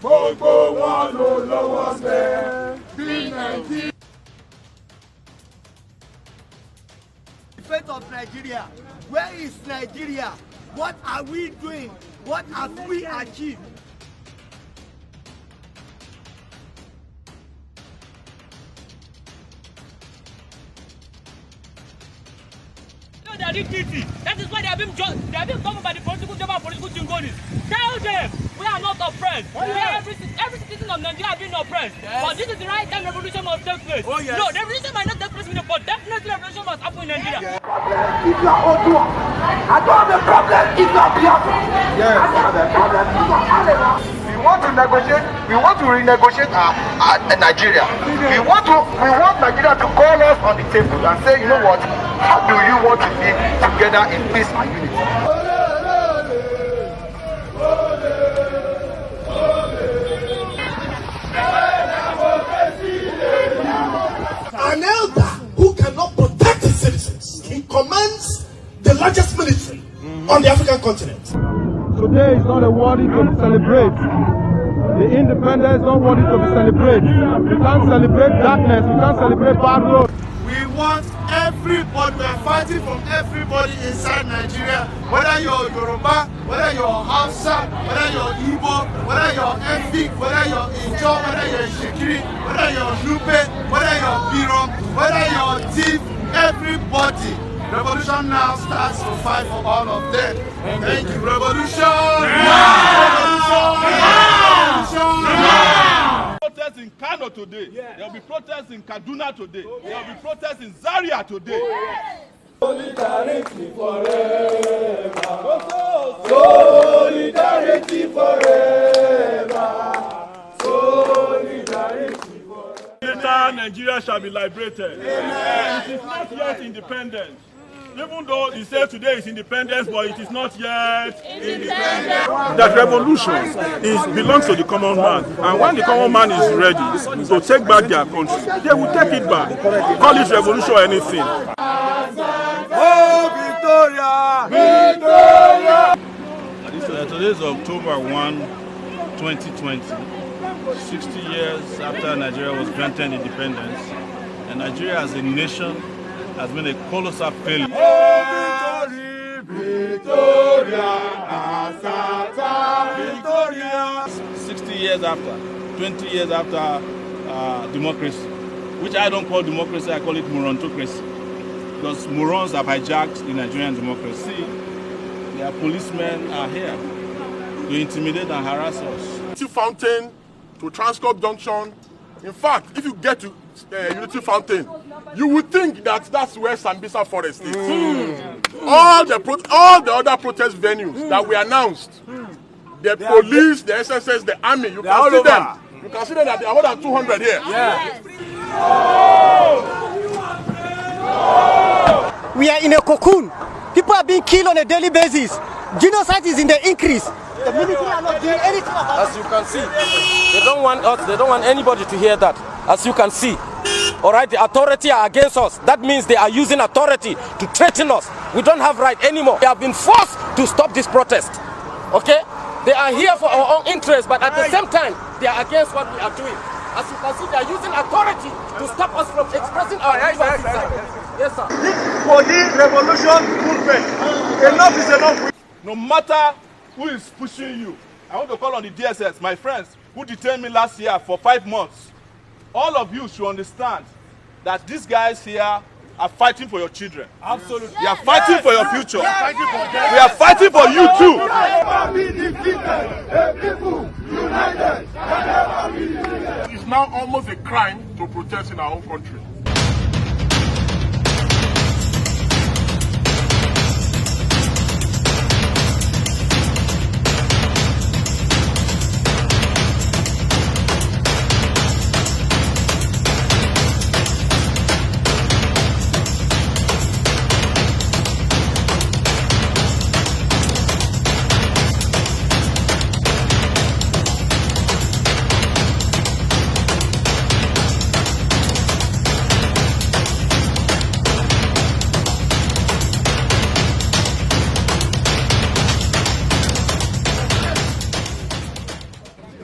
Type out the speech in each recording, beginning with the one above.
Gbogbo wọn ló lọ́wọ́ bẹ́ẹ̀ bí Nàìjíríà. The fate of Nigeria. Where is Nigeria? What are we doing? What have we achieved? They are guilty. That is why they have been governed by the political jingones. Tell them we are not oppressed. Every citizen of Nigeria has been oppressed. Yes. But this is the right time revolution must take place. Oh, yes. No, the revolution might not take place, but definitely revolution must happen in Nigeria. Yes. If you are Odua, I don't have a problem if you are Biafra. Yes. I don't have a problem if you are Alema. We want to negotiate. We want to renegotiate Nigeria. We want Nigeria to call us on the table and say, you know what? How do you want to live together in peace and unity? An elder who cannot protect his citizens, he commands the largest military on the African continent. Today is not a worthy to celebrate. The independence is not worthy to be celebrated. We can't celebrate darkness. We can't celebrate bad roads. We want everybody, we are fighting from everybody inside Nigeria, whether you're Yoruba, whether you're Hausa, whether you're Igbo, whether you're Efik, whether you're Ijo, whether you're Shekiri, whether you're Lupe, whether you're Biro, whether you're Thief, everybody. Revolution now starts to fight for all of them. Thank you, Revolution! Protests in Kano today. There will be protests in Kaduna today. There will be protests in Zaria today. Solidarity forever. Solidarity forever. Solidarity forever. Later, Nigeria shall be liberated. Amen. It is not yet independent. Even though they say today is independence, but it is not yet independent. That revolution belongs to the common man. And when the common man is ready to take back their country, they will take it back. Call it revolution or anything. Oh, Victoria! Victoria! Today is October 1, 2020. 60 years after Nigeria was granted independence. And Nigeria as a nation has been a colossal failure. Oh, Victoria! Victoria! Asata! Victoria! 60 years after, 20 years after democracy, which I don't call democracy, I call it Morontocracy. Because morons have hijacked the Nigerian democracy. Their policemen are here to intimidate and harass us. Unity Fountain to Transcorp Junction. In fact, if you get to Unity Fountain, you would think that that's where Sambisa Forest is. All the other protest venues that we announced, the police, the SSS, the army, you can see them. You can see them that there are more than 200 here. Yeah. We are in a cocoon. People are being killed on a daily basis. Genocide is in the increase. The military are not doing anything about it. As you can see, they don't want us, they don't want anybody to hear that. As you can see, all right, the authority are against us. That means they are using authority to threaten us. We don't have right anymore. We have been forced to stop this protest. Okay? They are here for our own interest, but at the same time, they are against what we are doing. As you can see, they are using authority to stop us from expressing our grievances. Yes, sir. For the revolution movement, enough is enough. No matter who is pushing you, I want to call on the DSS, my friends, who detained me last year for 5 months. All of you should understand that these guys here are fighting for your children. Absolutely. They are fighting for your future. We are fighting for you too. Never be defeated. A people united can never be defeated. It's now almost a crime to protest in our own country.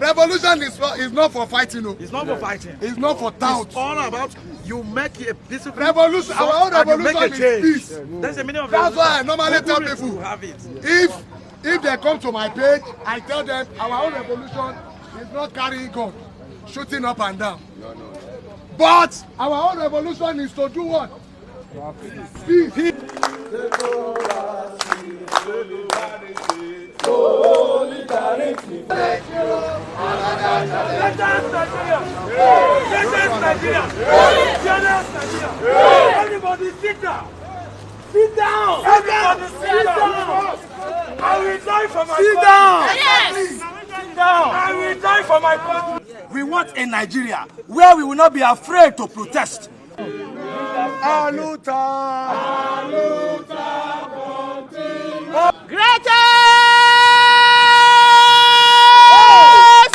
Revolution is not for fighting. No. It's not for fighting. It's not for doubt. It's all about you make a peaceful revolution. Our own revolution is peace. That's the meaning of That's revolution. why I normally tell people, have it. if they come to my page, I tell them our own revolution is not carrying gun, shooting up and down. But our own revolution is to do what? Peace. Everybody sit down. Sit down. Everybody sit down. I will die for my country. Sit down. Yes. Sit down. I will die for my country. We want a Nigeria where we will not be afraid to protest. Aluta. Greatest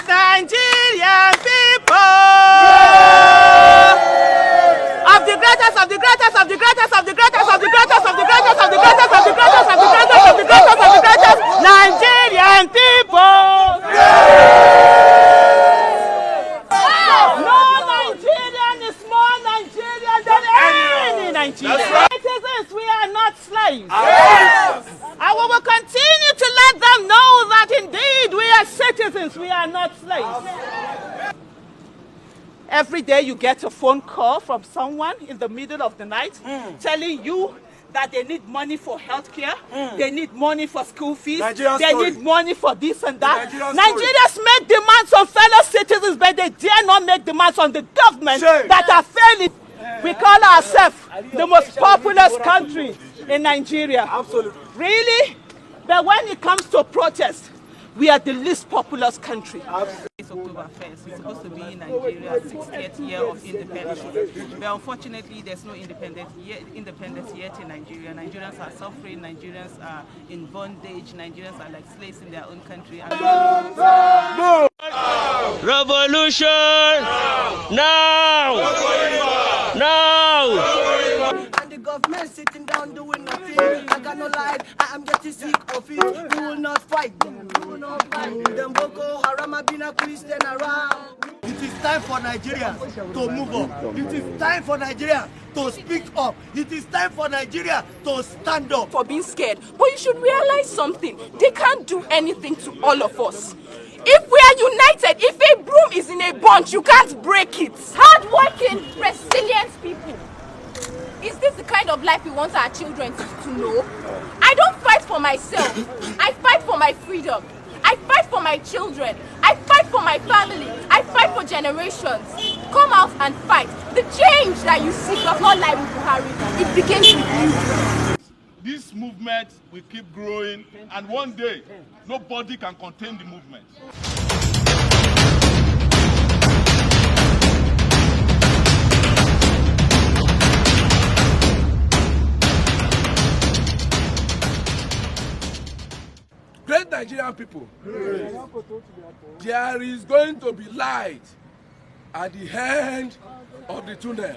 Nigerian people! Of the greatest, of the greatest, of the greatest, of the greatest, of the greatest, of the greatest, of the greatest, of the greatest, of the greatest, of the greatest, of the greatest Nigerian people! No Nigerian is more Nigerian than any Nigerian. Citizens, we are not slaves. And we will continue to let them know that indeed we are citizens, we are not slaves. Every day you get a phone call from someone in the middle of the night telling you that they need money for healthcare, they need money for school fees, they need money for this and that. Nigerians make demands on fellow citizens, but they dare not make demands on the government that are failing. We call ourselves the most populous country in Nigeria. Absolutely. Really? But when it comes to protest, we are the least populous country. It's October 1st. It's supposed to be Nigeria's 60th year of independence. But unfortunately, there's no independence yet in Nigeria. Nigerians are suffering. Nigerians are in bondage. Nigerians are like slaves in their own country. No. Revolution! Now! Now! And the government sitting down doing nothing. I cannot lie, I am getting sick of it. We will not fight them. We will not fight them. Boko Haram have been a Christian around. It is time for Nigeria to move up. It is time for Nigeria to speak up. It is time for Nigeria to stand up. For being scared. But you should realize something. They can't do anything to all of us. If we are united, if a broom is in a bunch, you can't break it. Hard-working, resilient people. Is this the kind of life we want our children to know? I don't fight for myself. I fight for my freedom. I fight for my children. I fight for my family. I fight for generations. Come out and fight. The change that you seek does not lie with Buhari. It begins with you. This movement will keep growing, and one day, nobody can contain the movement. Great Nigerian people, there is going to be light at the end of the tunnel.